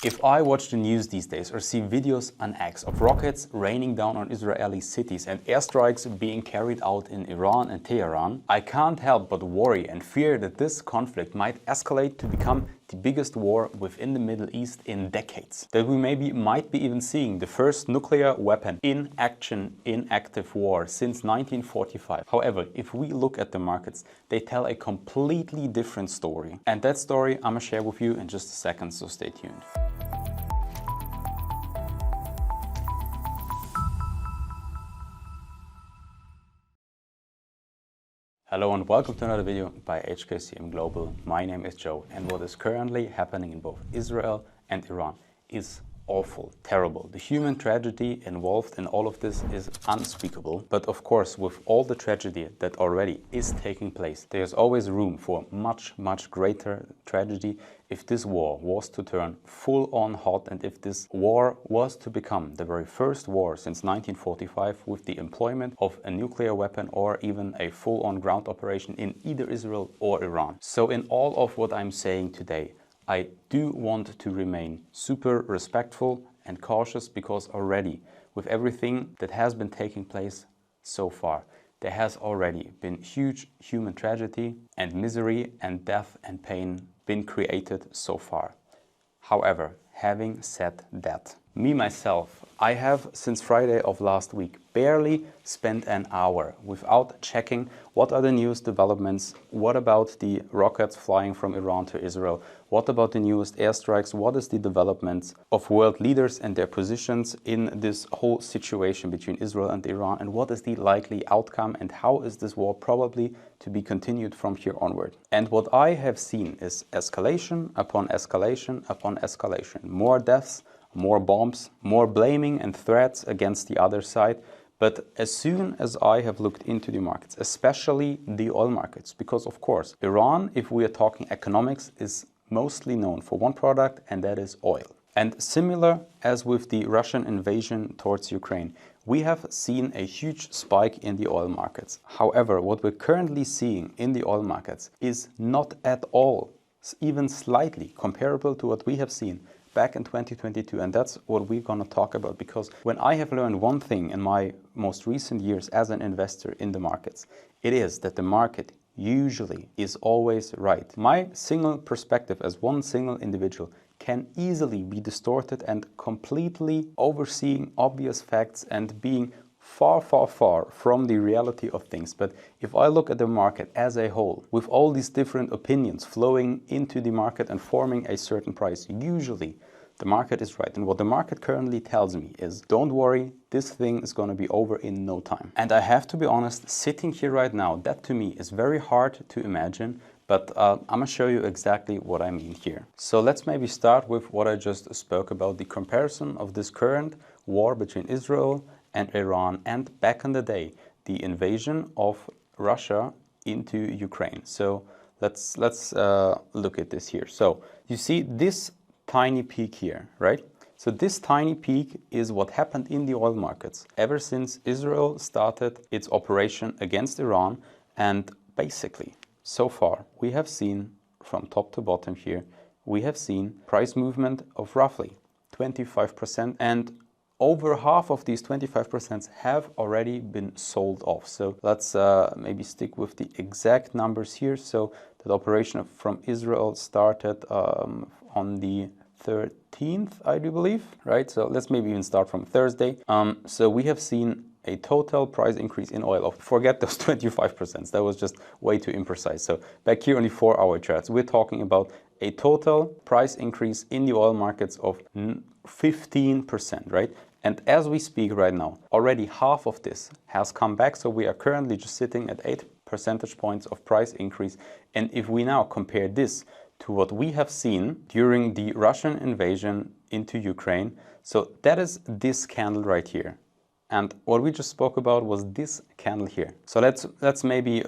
If I watch the news these days or see videos on X of rockets raining down on Israeli cities and airstrikes being carried out in Iran and Tehran, I can't help but worry and fear that this conflict might escalate to become the biggest war within the Middle East in decades. That we might be even seeing the first nuclear weapon in action in active war since 1945. However, if we look at the markets, they tell a completely different story. And that story I'm gonna share with you in just a second, so stay tuned. Hello and welcome to another video by HKCM Global. My name is Joe, and what is currently happening in both Israel and Iran is awful, terrible. The human tragedy involved in all of this is unspeakable. But of course, with all the tragedy that already is taking place, there's always room for much greater tragedy if this war was to turn full on hot and if this war was to become the very first war since 1945 with the employment of a nuclear weapon or even a full on ground operation in either Israel or Iran. So in all of what I'm saying today, I do want to remain super respectful and cautious because already with everything that has been taking place so far, there has already been huge human tragedy and misery and death and pain been created so far. However, having said that, myself, I have since Friday of last week barely spent an hour without checking what are the newest developments, what about the rockets flying from Iran to Israel, what about the newest airstrikes, what is the developments of world leaders and their positions in this whole situation between Israel and Iran, and what is the likely outcome and how is this war probably to be continued from here onward. And what I have seen is escalation upon escalation upon escalation, more deaths, more bombs, more blaming and threats against the other side. But as soon as I have looked into the markets, especially the oil markets, because of course, Iran, if we are talking economics, is mostly known for one product, and that is oil. And similar as with the Russian invasion towards Ukraine, we have seen a huge spike in the oil markets. However, what we're currently seeing in the oil markets is not at all, even slightly comparable to what we have seen back in 2022, and that's what we're going to talk about, because when I have learned one thing in my most recent years as an investor in the markets, it is that the market usually is always right. My single perspective as one single individual can easily be distorted and completely overseeing obvious facts and being far from the reality of things. But if I look at the market as a whole, with all these different opinions flowing into the market and forming a certain price, usually the market is right. And what the market currently tells me is, don't worry, this thing is going to be over in no time. And I have to be honest, sitting here right now, that to me is very hard to imagine, but I'm going to show you exactly what I mean here. So let's maybe start with what I just spoke about, the comparison of this current war between Israel and Iran, and back in the day, the invasion of Russia into Ukraine. So let's look at this here. So you see this tiny peak here, right? So this tiny peak is what happened in the oil markets ever since Israel started its operation against Iran. And basically, so far, we have seen from top to bottom here, we have seen price movement of roughly 25%, and over half of these 25% have already been sold off. So let's maybe stick with the exact numbers here. So the operation from Israel started on the 13th, I do believe, right? So let's maybe even start from Thursday. So we have seen a total price increase in oil of, forget those 25%, that was just way too imprecise. So back here on the 4-hour charts, we're talking about a total price increase in the oil markets of 15%, right? And as we speak right now, already half of this has come back. So we are currently just sitting at 8 percentage points of price increase. And if we now compare this to what we have seen during the Russian invasion into Ukraine, so that is this candle right here. And what we just spoke about was this candle here. So let's maybe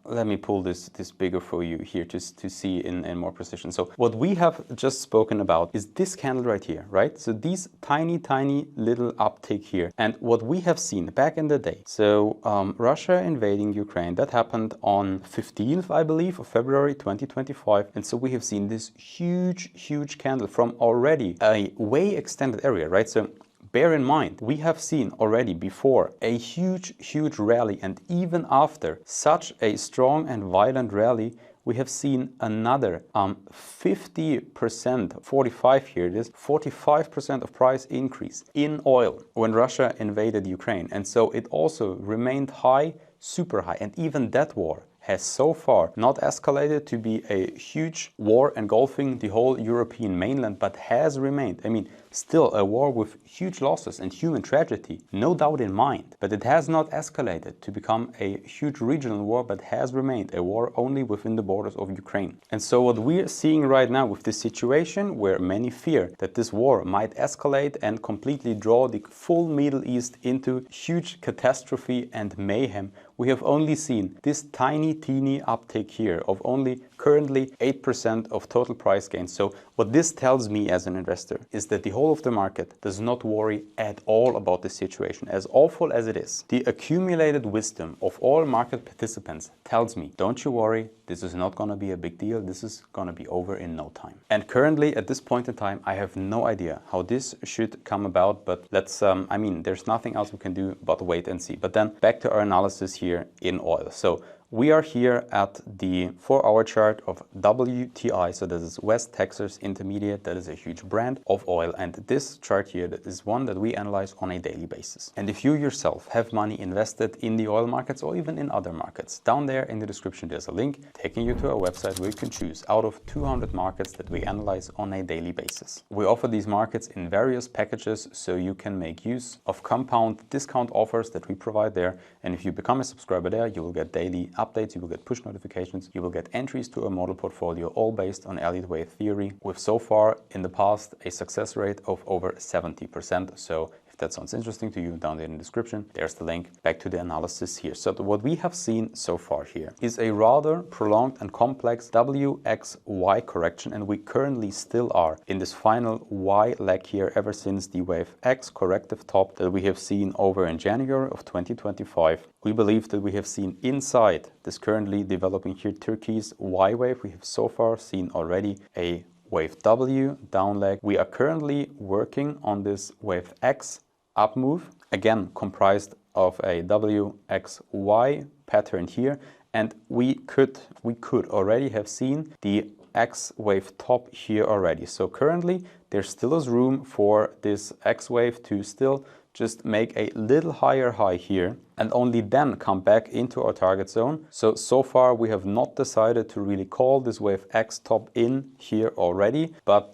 let me pull this bigger for you here just to see in more precision. So what we have just spoken about is this candle right here, right? So these tiny little uptick here. And what we have seen back in the day, so Russia invading Ukraine, that happened on 15th, I believe, of February 2025. And so we have seen this huge candle from already a way extended area, right? So bear in mind, we have seen already before a huge rally, and even after such a strong and violent rally, we have seen another 50%, 45 here it is, 45% of price increase in oil when Russia invaded Ukraine. And so it also remained high, super high, and even that war has so far not escalated to be a huge war engulfing the whole European mainland, but has remained, I mean, still a war with huge losses and human tragedy, no doubt in mind. But it has not escalated to become a huge regional war, but has remained a war only within the borders of Ukraine. And so what we are seeing right now with this situation, where many fear that this war might escalate and completely draw the full Middle East into huge catastrophe and mayhem, we have only seen this teeny uptick here of only currently 8% of total price gain. So what this tells me as an investor is that the whole of the market does not worry at all about the situation, as awful as it is. The accumulated wisdom of all market participants tells me, don't you worry, this is not going to be a big deal, this is going to be over in no time. And currently at this point in time, I have no idea how this should come about, but let's, I mean, there's nothing else we can do but wait and see. But then back to our analysis here in oil. So we are here at the 4-hour chart of WTI, so this is West Texas Intermediate, that is a huge brand of oil, and this chart here that is one that we analyze on a daily basis. And if you yourself have money invested in the oil markets or even in other markets, down there in the description there's a link taking you to our website where you can choose out of 200 markets that we analyze on a daily basis. We offer these markets in various packages, so you can make use of compound discount offers that we provide there, and if you become a subscriber there, you will get daily updates, you will get push notifications, you will get entries to a model portfolio, all based on Elliott Wave theory, with so far in the past a success rate of over 70%. So if that sounds interesting to you, down there in the description, there's the link. Back to the analysis here. So what we have seen so far here is a rather prolonged and complex WXY correction, and we currently still are in this final Y leg here ever since the wave X corrective top that we have seen over in January of 2025. We believe that we have seen inside this currently developing here turquoise Y wave, we have so far seen already a wave W down leg. We are currently working on this wave X up move, again comprised of a WXY pattern here, and we could already have seen the X wave top here already. So currently there still is room for this X wave to still just make a little higher high here and only then come back into our target zone. So far we have not decided to really call this wave X top in here already, but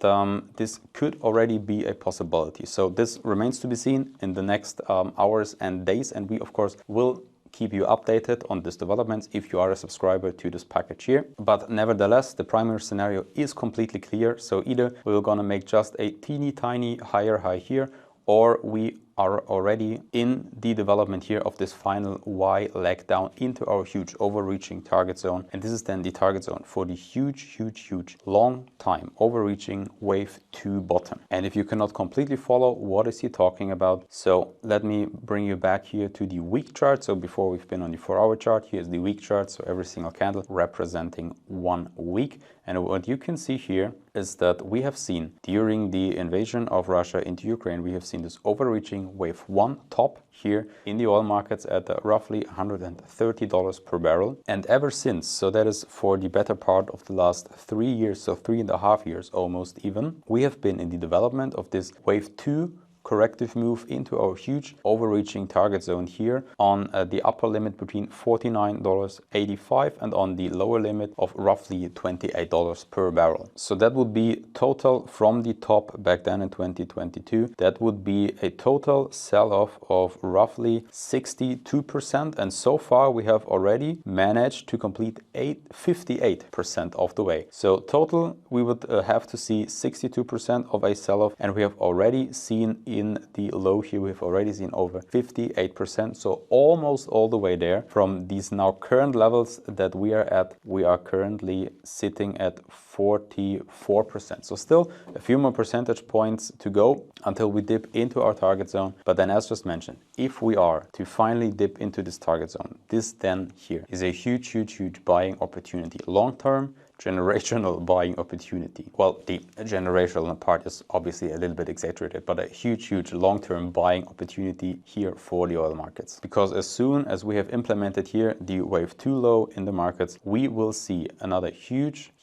this could already be a possibility. So this remains to be seen in the next hours and days, and we of course will keep you updated on these developments if you are a subscriber to this package here. But nevertheless, the primary scenario is completely clear. So either we're gonna make just a teeny tiny higher high here, or we are already in the development here of this final Y leg down into our huge overreaching target zone. And this is then the target zone for the huge long time overreaching wave 2 bottom. And if you cannot completely follow what is he talking about, so let me bring you back here to the week chart. So before we've been on the 4-hour chart, here's the week chart. So every single candle representing 1 week. And what you can see here is that we have seen during the invasion of Russia into Ukraine, we have seen this overreaching wave 1 top here in the oil markets at roughly $130 per barrel. And ever since, so that is for the better part of the last 3 years, so 3.5 years almost even, we have been in the development of this wave 2 corrective move into our huge overreaching target zone here on the upper limit between $49.85 and on the lower limit of roughly $28 per barrel. So that would be total from the top back then in 2022. That would be a total sell-off of roughly 62%, and so far we have already managed to complete 58% of the way. So total we would have to see 62% of a sell-off, and we have already seen in the low here, we've already seen over 58%. So almost all the way there from these now current levels that we are at. We are currently sitting at 44%. So still a few more percentage points to go until we dip into our target zone. But then, as just mentioned, if we are to finally dip into this target zone, this then here is a huge buying opportunity. Long term, generational buying opportunity. Well, the generational part is obviously a little bit exaggerated, but a huge long-term buying opportunity here for the oil markets. Because as soon as we have implemented here the wave 2 low in the markets, we will see another huge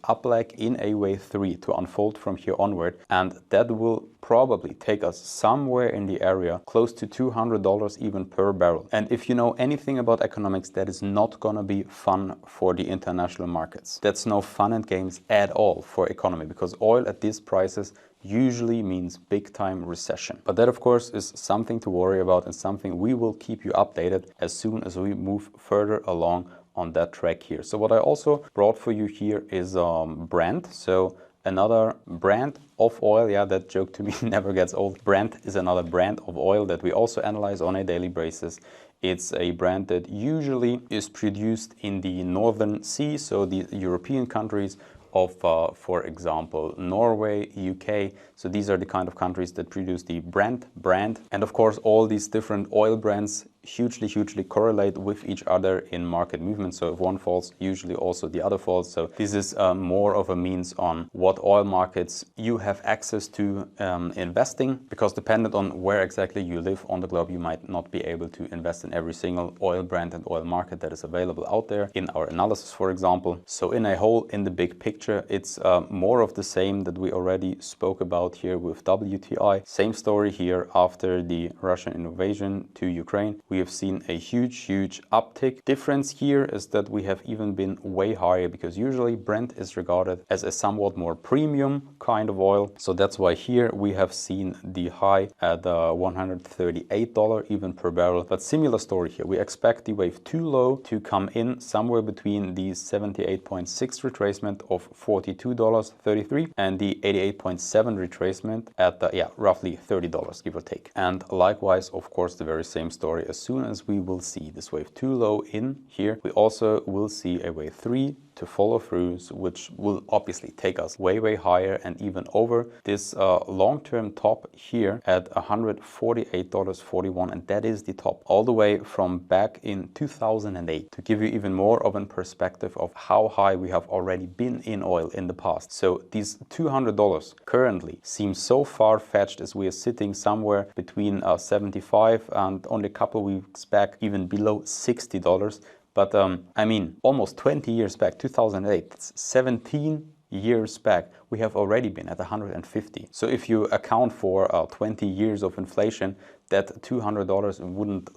up leg in a wave 3 to unfold from here onward, and that will probably take us somewhere in the area close to $200 even per barrel. And if you know anything about economics, that is not gonna be fun for the international markets. That's no fun and games at all for economy, because oil at these prices usually means big time recession. But that of course is something to worry about and something we will keep you updated as soon as we move further along on that track here. So what I also brought for you here is Brent. So another brand of oil, yeah, that joke to me never gets old. Brent is another brand of oil that we also analyze on a daily basis. It's a brand that usually is produced in the Northern Sea, so the European countries of, for example, Norway, UK. So these are the kind of countries that produce the Brent brand. And of course, all these different oil brands hugely correlate with each other in market movement. So if one falls, usually also the other falls. So this is more of a means on what oil markets you have access to investing, because dependent on where exactly you live on the globe, you might not be able to invest in every single oil brand and oil market that is available out there in our analysis, for example. So in a whole, in the big picture, it's more of the same that we already spoke about here with WTI. Same story here after the Russian invasion to Ukraine. We have seen a huge uptick. Difference here is that we have even been way higher, because usually Brent is regarded as a somewhat more premium kind of oil. So that's why here we have seen the high at $138 even per barrel. But similar story here. We expect the wave 2 low to come in somewhere between the 78.6 retracement of $42.33 and the 88.7 retracement at roughly $30, give or take. And likewise, of course, the very same story. As soon as we will see this wave 2 low in here, we also will see a wave 3 to follow through, which will obviously take us way higher and even over this long-term top here at $148.41, and that is the top all the way from back in 2008, to give you even more of a perspective of how high we have already been in oil in the past. So these $200 currently seem so far-fetched, as we are sitting somewhere between 75 and only a couple weeks back even below $60. But I mean, almost 20 years back, 2008, that's 17 years back, we have already been at 150. So if you account for 20 years of inflation, that $200 wouldn't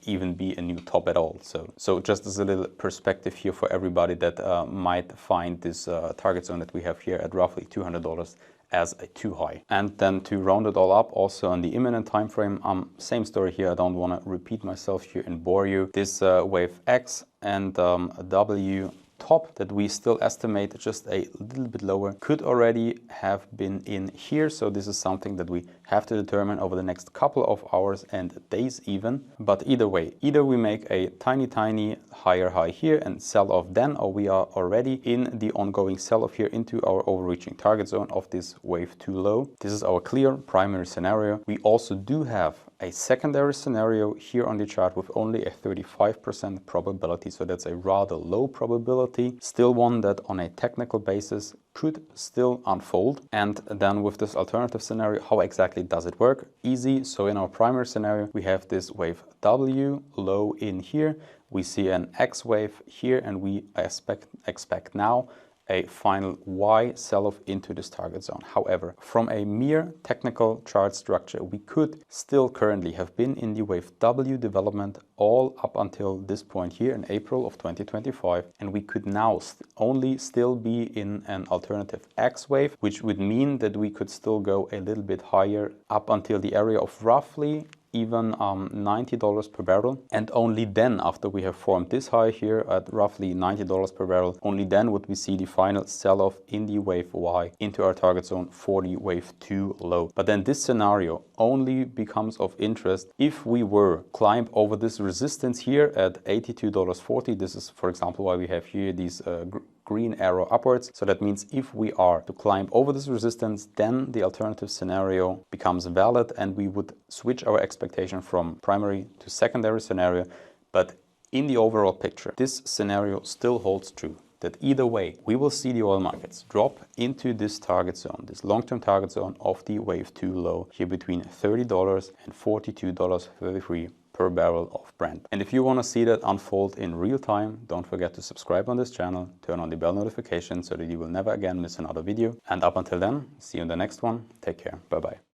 even be a new top at all. So just as a little perspective here for everybody that might find this target zone that we have here at roughly $200 as a too high. And then to round it all up, also on the imminent time frame, same story here. I don't want to repeat myself here and bore you. This wave X and W top that we still estimate just a little bit lower could already have been in here. So this is something that we have to determine over the next couple of hours and days even. But either way, either we make a tiny higher high here and sell off then, or we are already in the ongoing sell off here into our overreaching target zone of this wave 2 low. This is our clear primary scenario. We also do have a secondary scenario here on the chart with only a 35% probability, so that's a rather low probability, still one that on a technical basis could still unfold. And then with this alternative scenario, how exactly does it work? Easy. So in our primary scenario, we have this wave W low in here, we see an X wave here, and we expect now a final Y sell-off into this target zone. However, from a mere technical chart structure, we could still currently have been in the wave W development all up until this point here in April of 2025, and we could now only still be in an alternative X wave, which would mean that we could still go a little bit higher up until the area of roughly even $90 per barrel. And only then, after we have formed this high here at roughly $90 per barrel, only then would we see the final sell-off in the wave Y into our target zone for the wave 2 low. But then this scenario only becomes of interest if we were climb over this resistance here at $82.40. This is, for example, why we have here these green arrow upwards. So that means if we are to climb over this resistance, then the alternative scenario becomes valid and we would switch our expectation from primary to secondary scenario. But in the overall picture, this scenario still holds true, that either way, we will see the oil markets drop into this target zone, this long-term target zone of the wave 2 low here between $30 and $42.33 per barrel of Brent. And if you want to see that unfold in real time, don't forget to subscribe on this channel, turn on the bell notification so that you will never again miss another video. And up until then, see you in the next one. Take care. Bye-bye.